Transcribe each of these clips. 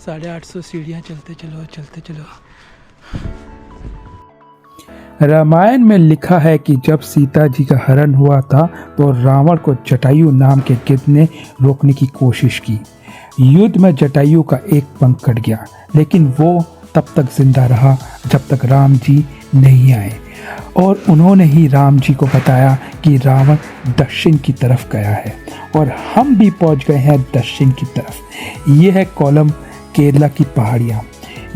850 सीढ़ियाँ चलते चलो चलते चलो। रामायण में लिखा है कि जब सीता जी का हरण हुआ था तो रावण को जटायु नाम के गिद्ध ने रोकने की कोशिश की। युद्ध में जटायु का एक पंख कट गया, लेकिन वो तब तक जिंदा रहा जब तक राम जी नहीं आए और उन्होंने ही राम जी को बताया कि रावण दक्षिण की तरफ गया है और हम भी पहुंच गए हैं दक्षिण की तरफ। ये है कोल्लम, केरला की पहाड़ियाँ।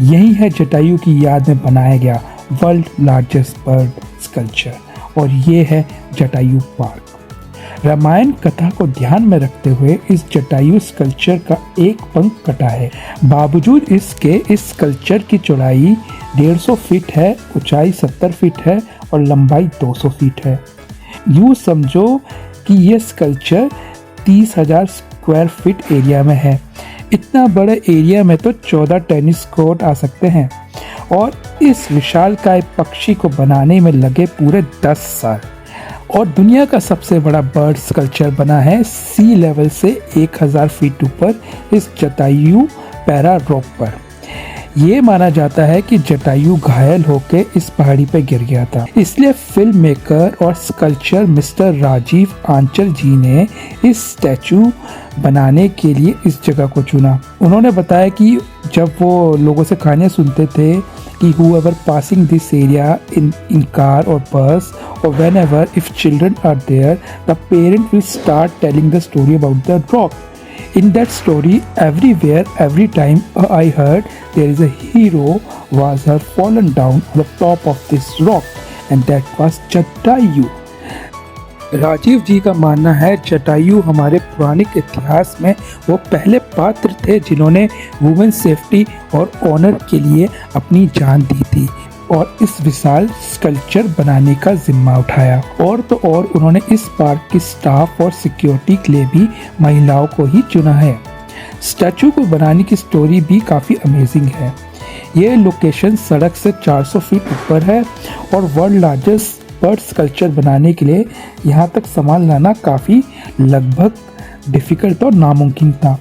यही है जटायु की याद में बनाया गया वर्ल्ड लार्जेस्ट बर्ड स्कल्पचर और ये है जटायु पार्क। रामायण कथा को ध्यान में रखते हुए इस जटायु स्कल्पचर का एक पंख कटा है। बावजूद इसके इस स्कल्पचर की चौड़ाई 150 फीट है, ऊंचाई 70 फीट है और लंबाई 200 फीट है। यूँ समझो कि ये स्कल्पचर 30,000 स्क्वायर फीट एरिया में है। इतना बड़े एरिया में तो 14 टेनिस कोर्ट आ सकते हैं और इस विशालकाय पक्षी को बनाने में लगे पूरे 10 साल। और दुनिया का सबसे बड़ा बर्ड स्कल्पचर बना है सी लेवल से 1000 फीट ऊपर इस जटायु पैरा रॉक पर। ये माना जाता है कि जटायु घायल होकर इस पहाड़ी पर गिर गया था, इसलिए फिल्म मेकर और स्कल्पचर मिस्टर राजीव आंचल जी ने इस स्टैचू बनाने के लिए इस जगह को चुना। उन्होंने बताया कि जब वो लोगों से कहानियाँ सुनते थे कि whoever passing this area in car or bus or whenever if children are there, the parent will start telling the story about the rock. In that story, everywhere, every time I heard there is a hero was fallen down on the top of this rock and that was Jatayu. Rajiv जी का मानना है जटायु हमारे पौराणिक इतिहास में वो पहले पात्र थे जिन्होंने वुमेन सेफ्टी और ऑनर के लिए अपनी जान दी थी और इस विशाल स्कल्पचर बनाने का जिम्मा उठाया। और तो और उन्होंने इस पार्क की स्टाफ और सिक्योरिटी के लिए भी महिलाओं को ही चुना है। स्टैचू को बनाने की स्टोरी भी काफ़ी अमेजिंग है। ये लोकेशन सड़क से 400 फीट ऊपर है और वर्ल्ड लार्जेस्ट बर्ड स्कल्पचर बनाने के लिए यहाँ तक सामान लाना काफ़ी लगभग डिफ़िकल्ट और नामुमकिन था।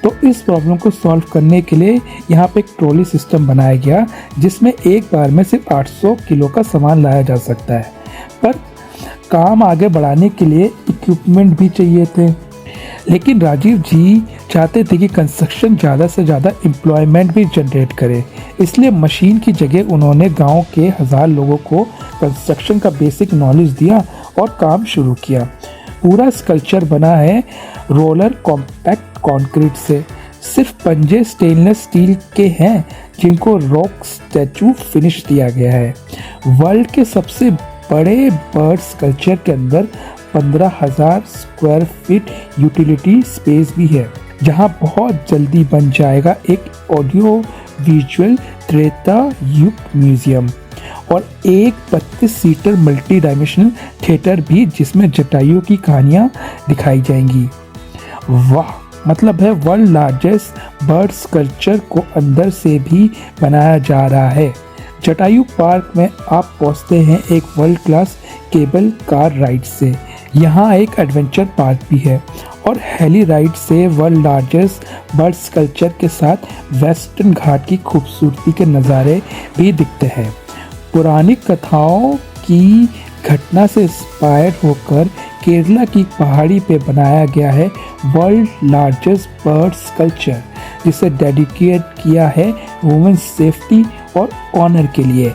तो इस प्रॉब्लम को सॉल्व करने के लिए यहाँ पे एक ट्रॉली सिस्टम बनाया गया जिसमें एक बार में सिर्फ 800 किलो का सामान लाया जा सकता है। पर काम आगे बढ़ाने के लिए इक्विपमेंट भी चाहिए थे, लेकिन राजीव जी चाहते थे कि कंस्ट्रक्शन ज़्यादा से ज़्यादा एम्प्लॉयमेंट भी जनरेट करे, इसलिए मशीन की जगह उन्होंने गांव के 1000 लोगों को कंस्ट्रक्शन का बेसिक नॉलेज दिया और काम शुरू किया। पूरा स्कल्पचर बना है रोलर कॉम्पैक्ट कंक्रीट से। सिर्फ पंजे स्टेनलेस स्टील के हैं जिनको रॉक स्टैचू फिनिश दिया गया है। वर्ल्ड के सबसे बड़े बर्ड स्कल्पचर के अंदर 15,000 स्क्वायर फीट यूटिलिटी स्पेस भी है, जहां बहुत जल्दी बन जाएगा एक ऑडियो विजुअल त्रेता युग म्यूजियम और एक 32 सीटर मल्टी डायमेंशनल थिएटर भी जिसमें जटायु की कहानियां दिखाई जाएंगी। वाह, मतलब है वर्ल्ड लार्जेस्ट बर्ड स्कल्पचर को अंदर से भी बनाया जा रहा है। जटायु पार्क में आप पहुंचते हैं एक world class cable car ride से। यहाँ एक एडवेंचर पार्क भी है और हेली राइड से वर्ल्ड लार्जेस्ट बर्ड स्कल्पचर के साथ वेस्टर्न घाट की खूबसूरती के नज़ारे भी दिखते हैं। पौराणिक कथाओं की घटना से इंस्पायर होकर केरला की पहाड़ी पे बनाया गया है वर्ल्ड लार्जेस्ट बर्ड स्कल्पचर, जिसे डेडिकेट किया है वुमेन सेफ्टी और ऑनर के लिए।